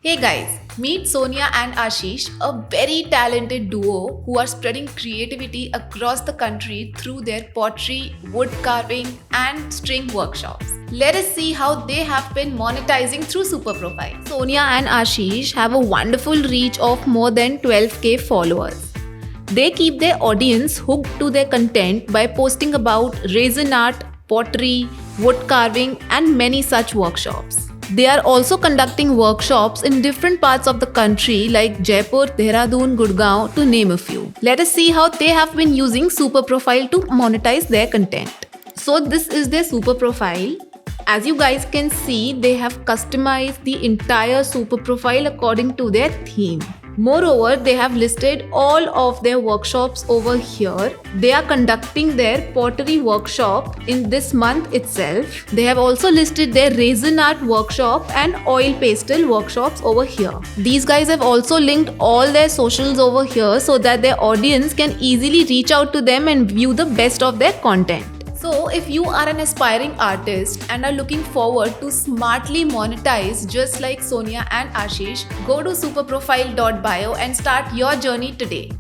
Hey guys, meet Sonia and Ashish, a very talented duo who are spreading creativity across the country through their pottery, wood carving, and string workshops. Let us see how they have been monetizing through Superprofile. Sonia and Ashish have a wonderful reach of more than 12k followers. They keep their audience hooked to their content by posting about resin art, pottery, wood carving, and many such workshops. They are also conducting workshops in different parts of the country like Jaipur, Dehradun, Gurgaon, to name a few. Let us see how they have been using Superprofile to monetize their content. So this is their Superprofile. As you guys can see, they have customized the entire Superprofile according to their theme. Moreover, they have listed all of their workshops over here. They are conducting their pottery workshop in this month itself. They have also listed their resin art workshop and oil pastel workshops over here. These guys have also linked all their socials over here so that their audience can easily reach out to them and view the best of their content. So, if you are an aspiring artist and are looking forward to smartly monetize just like Sonia and Ashish, go to superprofile.bio and start your journey today.